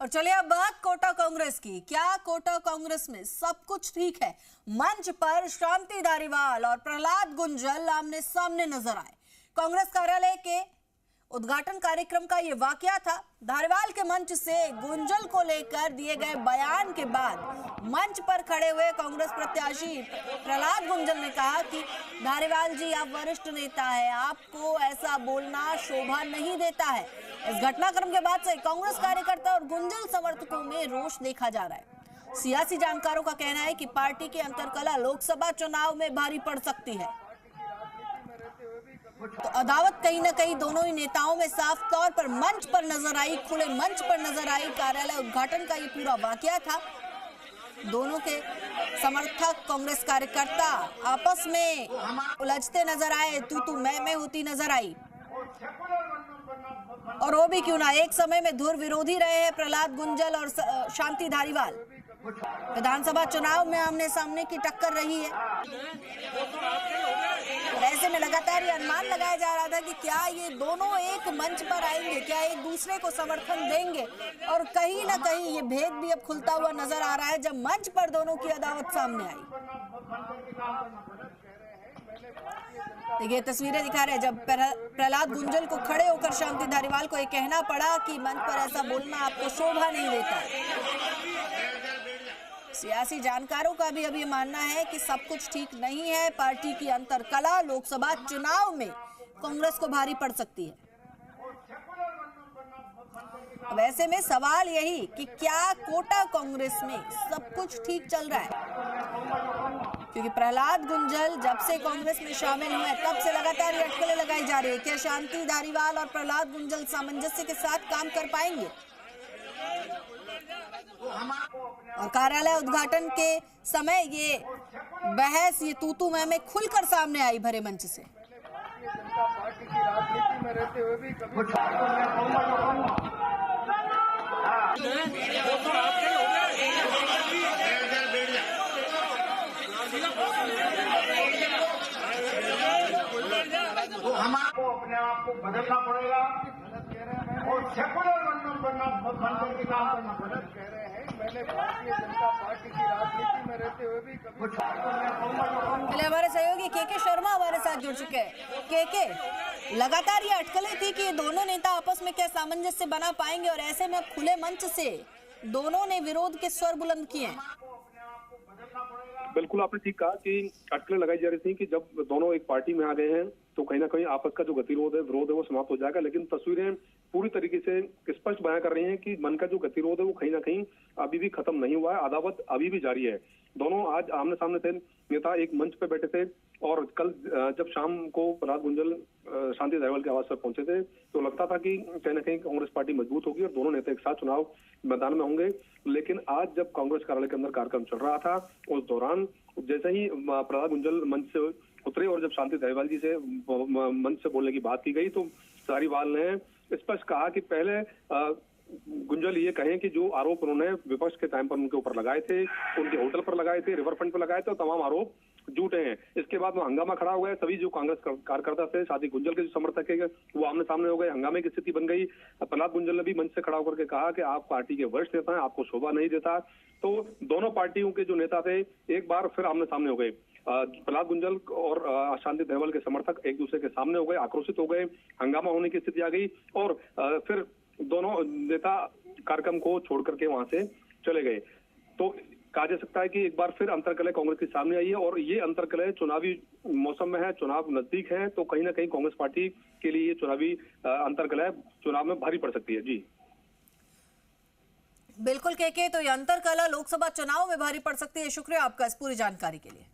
और चलिए अब बात कोटा कांग्रेस की। क्या कोटा कांग्रेस में सब कुछ ठीक है? मंच पर शांति धारीवाल और प्रहलाद गुंजल आमने सामने नजर आए। कांग्रेस कार्यालय के उद्घाटन कार्यक्रम का ये वाकया था। धारीवाल के मंच से गुंजल को लेकर दिए गए बयान के बाद मंच पर खड़े हुए कांग्रेस प्रत्याशी प्रहलाद गुंजल ने कहा कि धारीवाल जी, आप वरिष्ठ नेता है, आपको ऐसा बोलना शोभा नहीं देता है। इस घटनाक्रम के बाद से कांग्रेस कार्यकर्ता और गुंजल समर्थकों में रोष देखा जा रहा है। सियासी जानकारों का कहना है कि पार्टी की अंतरकलह लोकसभा चुनाव में भारी पड़ सकती है। तो अदावत कहीं ना कहीं दोनों ही नेताओं में साफ तौर पर मंच पर नजर आई, खुले मंच पर नजर आई। कार्यालय उद्घाटन का ये पूरा वाकया था। दोनों के समर्थक कांग्रेस कार्यकर्ता आपस में उलझते नजर आए, तू मैं होती नजर आई। और वो भी क्यों ना, एक समय में धुर विरोधी रहे हैं प्रहलाद गुंजल और शांति धारीवाल। विधानसभा चुनाव में आमने सामने की टक्कर रही है। और ऐसे में लगातार ये अनुमान लगाया जा रहा था कि क्या ये दोनों एक मंच पर आएंगे, क्या एक दूसरे को समर्थन देंगे। और कहीं ना कहीं ये भेद भी अब खुलता हुआ नजर आ रहा है जब मंच पर दोनों की अदावत सामने आई। देखिए तस्वीरें दिखा रहे हैं जब प्रहलाद गुंजल को खड़े होकर शांति धारीवाल को ये कहना पड़ा कि मंच पर ऐसा बोलना आपको शोभा नहीं देता। सियासी जानकारों का भी अब ये मानना है कि सब कुछ ठीक नहीं है। पार्टी की अंतरकलह लोकसभा चुनाव में कांग्रेस को भारी पड़ सकती है। अब ऐसे में सवाल यही कि क्या कोटा कांग्रेस में सब कुछ ठीक चल रहा है? क्योंकि प्रहलाद गुंजल जब से कांग्रेस में शामिल हुए तब से लगातार ये अटकलें लगाई जा रही है। क्या शांति धारीवाल और प्रहलाद गुंजल सामंजस्य के साथ काम कर पाएंगे? और कार्यालय उद्घाटन के समय ये बहस, ये तू मैं खुलकर सामने आई भरे मंच से। पार्टी की राजनीति में रहते हुए भी कभी हमको अपने आप को बदलना पड़ेगा और सेकुलर बनना बनकर के काम करना पड़ेगा। कह रहे हैं मैंने भारतीय जनता पार्टी की राजनीति में रहते हुए भी कभी। पहले हमारे सहयोगी के शर्मा हमारे साथ जुड़ चुके हैं। के लगातार ये अटकलें थी कि दोनों नेता आपस में क्या सामंजस्य बना पाएंगे, और ऐसे में खुले मंच से दोनों ने विरोध के स्वर बुलंद किए हैं। बिल्कुल आपने ठीक कहा कि अटकलें लगाई जा रही थी कि जब दोनों एक पार्टी में आ गए हैं तो कहीं ना कहीं आपस का जो गतिरोध है, विरोध है, वो समाप्त हो जाएगा। लेकिन तस्वीरें पूरी तरीके से स्पष्ट बयां कर रही हैं कि मन का जो गतिरोध है वो कहीं ना कहीं अभी भी खत्म नहीं हुआ है। अदावत अभी भी जारी है। दोनों आज आमने सामने थे, नेता एक मंच पे बैठे थे। और कल जब शाम को प्रहलाद गुंजल शांति धारीवाल के आवास पर पहुंचे थे तो लगता था कि कहीं ना कहीं कांग्रेस पार्टी मजबूत होगी और दोनों नेता एक साथ चुनाव मैदान में होंगे। लेकिन आज जब कांग्रेस कार्यालय के अंदर कार्यक्रम चल रहा था, उस दौरान जैसे ही प्रहलाद गुंजल मंच से उतरे और जब शांति धारीवाल जी से मंच से बोलने की बात की गई तो धारीवाल ने स्पष्ट कहा कि पहले गुंजल ये कहें कि जो आरोप उन्होंने विपक्ष के टाइम पर उनके ऊपर लगाए थे, उनके होटल पर लगाए थे, रिवर फ्रंट पर लगाए थे, तमाम आरोप झूठे हैं। इसके बाद वो हंगामा खड़ा हो गया। सभी जो कांग्रेस कार्यकर्ता थे, शांति गुंजल के जो समर्थक है, वो आमने सामने हो गए। हंगामे की स्थिति बन गई। प्रहलाद गुंजल ने भी मंच से खड़ा होकर के कहा कि आप पार्टी के वरिष्ठ नेता हैं, आपको शोभा नहीं देता। तो दोनों पार्टियों के जो नेता थे एक बार फिर आमने सामने हो गए। प्रहलाद गुंजल और शांति धारीवाल के समर्थक एक दूसरे के सामने हो गए, आक्रोशित हो गए, हंगामा होने की स्थिति आ गई और फिर दोनों नेता कार्यक्रम को छोड़ करके वहां से चले गए। तो कहा जा सकता है कि एक बार फिर अंतरकलह कांग्रेस के सामने आई है और ये अंतरकलह चुनावी मौसम में है, चुनाव नजदीक है, तो कहीं ना कहीं कांग्रेस पार्टी के लिए ये चुनावी अंतरकलह चुनाव में भारी पड़ सकती है। जी बिल्कुल के तो ये अंतरकलह लोकसभा चुनाव में भारी पड़ सकती है। शुक्रिया आपका इस पूरी जानकारी के लिए।